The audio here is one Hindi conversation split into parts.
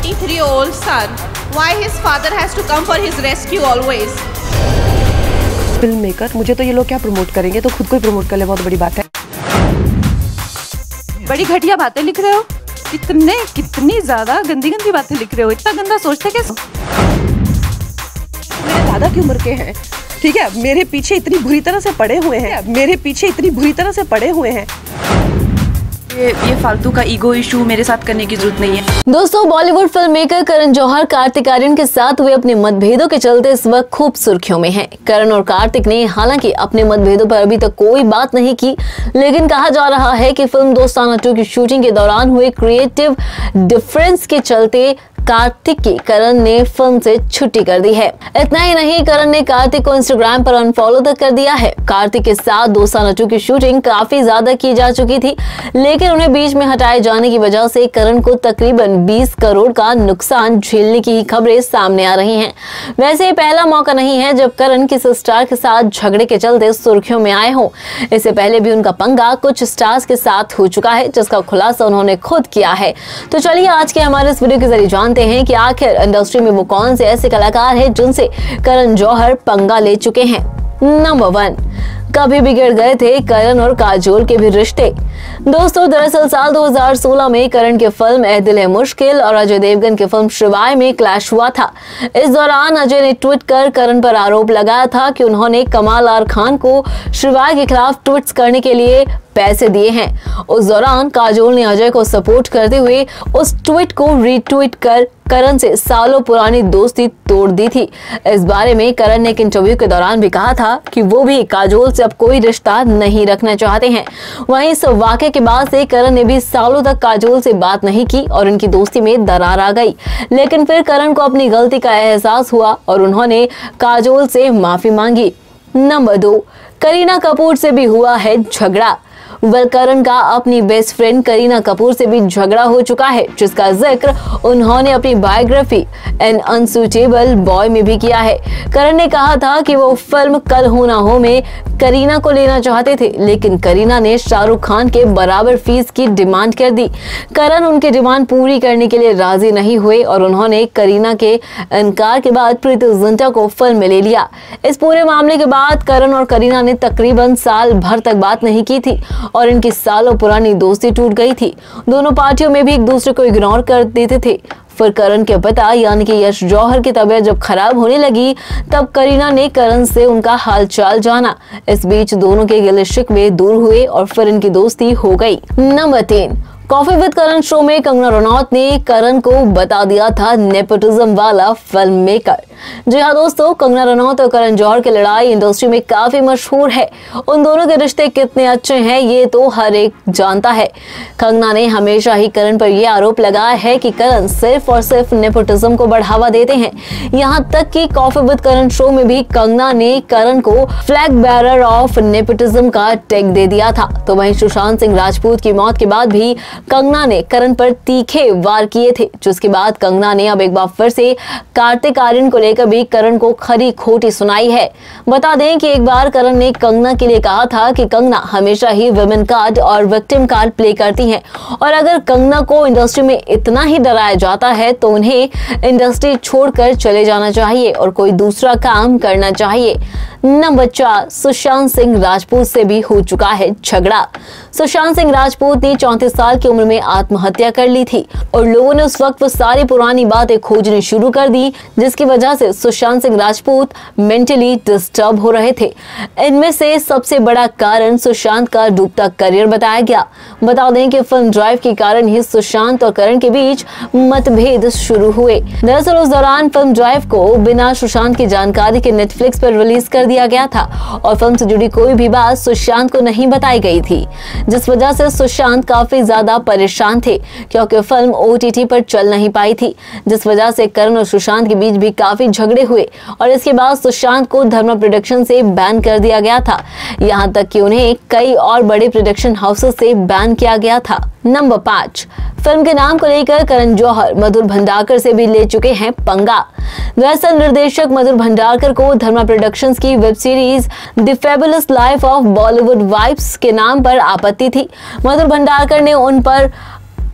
23-year-old son, why his father has to come for his rescue always? Film maker, मुझे तो ये लोग क्या प्रमोट करेंगे, तो खुद को ही प्रमोट कर ले, बहुत बड़ी बात है। बड़ी घटिया बातें लिख रहे हो, कितनी ज्यादा गंदी गंदी बातें लिख रहे हो, इतना गंदा सोचते कैसे? मेरे दादा की उम्र के हैं, ठीक है, मेरे पीछे इतनी बुरी तरह से पड़े हुए हैं, ये फालतू का ईगो इशू मेरे साथ करने की जरूरत नहीं है। दोस्तों, बॉलीवुड फिल्म मेकर करण जौहर कार्तिक आर्यन के साथ हुए अपने मतभेदों के चलते इस वक्त खूब सुर्खियों में हैं। करण और कार्तिक ने हालांकि अपने मतभेदों पर अभी तक कोई बात नहीं की, लेकिन कहा जा रहा है कि फिल्म दोस्ताना 2 की शूटिंग के दौरान हुए क्रिएटिव डिफरेंस के चलते कार्तिक की करण ने फिल्म से छुट्टी कर दी है। इतना ही नहीं, करण ने कार्तिक को इंस्टाग्राम पर अनफॉलो तक कर दिया है। कार्तिक के साथ दोस्ताना 2 की शूटिंग काफी ज्यादा की जा चुकी थी, लेकिन उन्हें बीच में हटाए जाने की वजह से करण को तकरीबन 20 करोड़ का नुकसान झेलने की खबरें सामने आ रही हैं। वैसे ये पहला मौका नहीं है जब करण किसी स्टार के साथ झगड़े के चलते सुर्खियों में आए हों। इससे पहले भी उनका पंगा कुछ स्टार्स के साथ हो चुका है, जिसका खुलासा उन्होंने खुद किया है। तो चलिए आज के हमारे इस वीडियो के जरिए जानते हैं कि आखिर इंडस्ट्री में वो कौन से ऐसे कलाकार हैं जिनसे करण जौहर पंगा ले चुके हैं। नंबर 1, कभी बिगड़ गए थे करण और काजोल के भी रिश्ते। दोस्तों, दरअसल साल 2016 में करण की फिल्म ए दिल है मुश्किल और अजय देवगन की फिल्म शिवाय में क्लैश हुआ था। इस दौरान अजय ने ट्वीट कर करण पर आरोप लगाया था कि उन्होंने कमाल आर खान को शिवाय के खिलाफ ट्वीट्स करने के लिए पैसे दिए हैं। उस दौरान काजोल ने अजय को सपोर्ट करते हुए उस ट्वीट को रीट्वीट कर करण से सालों पुरानी दोस्ती तोड़ दी थी। इस बारे में करण ने एक इंटरव्यू के दौरान भी कहा था कि वो भी काजोल से अब कोई रिश्ता नहीं रखना चाहते हैं। वहीं इस वाकये के बाद से करण ने भी सालों तक काजोल से बात नहीं की और उनकी दोस्ती में दरार आ गई। लेकिन फिर करण को अपनी गलती का एहसास हुआ और उन्होंने काजोल से माफी मांगी। नंबर 2, करीना कपूर से भी हुआ है झगड़ा। करण का अपनी बेस्ट फ्रेंड करीना कपूर से भी झगड़ा हो चुका है, जिसका जिक्र उन्होंने अपनी बायोग्राफी एन अनसूटेबल बॉय में भी किया है। करण ने कहा था कि वो फिल्म कल हो ना हो में करीना को लेना चाहते थे, लेकिन करीना ने शाहरुख खान के बराबर फीस की डिमांड कर दी। करण उनकी डिमांड पूरी करने के लिए राजी नहीं हुए और उन्होंने करीना के इनकार के बाद प्रीति जिंटा को फिल्म में ले लिया। इस पूरे मामले के बाद करण और करीना ने तकरीबन साल भर तक बात नहीं की थी और इनकी सालों पुरानी दोस्ती टूट गई थी। दोनों पार्टियों में भी एक दूसरे को इग्नोर कर देते थे। फिर करण के पिता यानी कि यश जौहर की तबीयत जब खराब होने लगी, तब करीना ने करण से उनका हालचाल जाना। इस बीच दोनों के गिले शिकवे दूर हुए और फिर इनकी दोस्ती हो गई। Number 3, coffee with Karan show में कंगना रनौत ने करण को बता दिया था नेपोटिज्म वाला फिल्म मेकर। जी हाँ दोस्तों, कंगना रनौत और करण जौहर की लड़ाई इंडस्ट्री में काफी मशहूर है। उन दोनों के रिश्ते कितने अच्छे हैं ये तो हर एक जानता है। कंगना ने हमेशा ही करण पर यह आरोप लगाया है कि करण सिर्फ और सिर्फ नेपोटिज्म को बढ़ावा देते हैं। यहाँ तक कि कॉफी विद करण शो में भी कंगना ने करण को फ्लैग बेरर ऑफ नेपोटिज्म का टैग दे दिया था। तो वहीं सुशांत सिंह राजपूत की मौत के बाद भी कंगना ने करण पर तीखे वार किए थे, जिसके बाद कंगना ने अब एक बार फिर से कार्तिक आर्यन को लेकर भी करण को खरी खोटी सुनाई है। बता दें कि एक बार करण ने कंगना के लिए कहा था कि कंगना हमेशा ही विमेन कार्ड और विक्टिम कार्ड प्ले करती हैं और अगर कंगना को इंडस्ट्री में इतना ही डराया जाता है तो उन्हें इंडस्ट्री छोड़कर चले जाना चाहिए और कोई दूसरा काम करना चाहिए। नंबर 4, सुशांत सिंह राजपूत से भी हो चुका है झगड़ा। सुशांत सिंह राजपूत ने 34 साल की उम्र में आत्महत्या कर ली थी और लोगों ने उस वक्त वो सारी पुरानी बातें खोजनी शुरू कर दी, जिसकी वजह से सुशांत सिंह राजपूत मेंटली डिस्टर्ब हो रहे थे। इनमें से सबसे बड़ा कारण सुशांत का डूबता करियर बताया गया। बता दें कि फिल्म ड्राइव के कारण ही सुशांत और करण के बीच मतभेद शुरू हुए। दरअसल उस दौरान फिल्म ड्राइव को बिना सुशांत की जानकारी के नेटफ्लिक्स पर रिलीज कर दिया गया था और फिल्म से जुड़ी कोई भी बात सुशांत को नहीं बताई गई थी, जिस वजह से सुशांत काफी ज्यादा परेशान थे क्योंकि फिल्म OTT पर चल नहीं पाई थी, जिस वजह से करण और सुशांत के बीच भी काफी झगड़े हुए और इसके बाद सुशांत को धर्मा प्रोडक्शन से बैन कर दिया गया था। यहाँ तक कि उन्हें कई और बड़े प्रोडक्शन हाउसेस से बैन किया गया था। नंबर 5, फिल्म के नाम को लेकर करण जौहर मधुर भंडारकर से भी ले चुके हैं पंगा। दरअसल निर्देशक मधुर भंडारकर को धर्मा प्रोडक्शंस की web series the fabulous life of Bollywood vibes के नाम पर आपत्ति थी। मधुर भंडारकर ने उन पर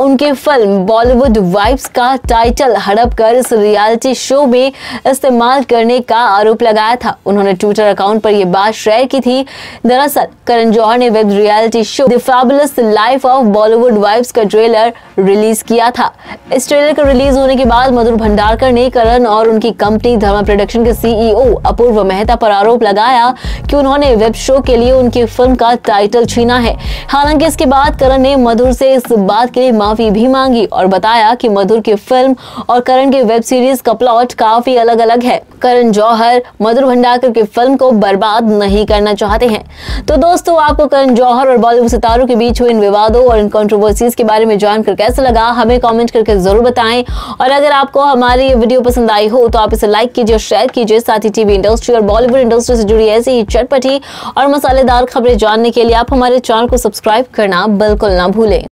उनकी फिल्म बॉलीवुड वाइब्स का टाइटल हड़प कर इस रियलिटी शो में इस्तेमाल करने का आरोप लगाया था। उन्होंने ट्विटर अकाउंट पर यह बात शेयर की थी। दरअसल करण जौहर ने web reality show the fabulous life of Bollywood vibes का ट्रेलर रिलीज किया था। इस ट्रेलर का रिलीज होने के बाद मधुर भंडारकर ने करण और उनकी कंपनी धर्मा प्रोडक्शन के सीईओ अपूर्व मेहता पर आरोप लगाया कि उन्होंने वेब शो के लिए उनकी फिल्म का टाइटल छीना है। हालांकि इसके बाद करण ने मधुर से इस बात के लिए माफी भी मांगी और बताया कि मधुर की फिल्म और करण की वेब सीरीज का प्लॉट काफी अलग अलग है। करण जौहर मधुर भंडारकर की फिल्म को बर्बाद नहीं करना चाहते हैं। तो दोस्तों, आपको करण जौहर और बॉलीवुड सितारों के बीच हुए इन विवादों और इन कंट्रोवर्सीज के बारे में जानकर कैसा लगा, हमें कमेंट करके जरूर बताएं। और अगर आपको हमारी ये वीडियो पसंद आई हो तो आप इसे लाइक कीजिए, शेयर कीजिए। साथ ही टीवी इंडस्ट्री और बॉलीवुड इंडस्ट्री से जुड़ी ऐसी ही चटपटी और मसालेदार खबरें जानने के लिए आप हमारे चैनल को सब्सक्राइब करना बिल्कुल ना भूलें।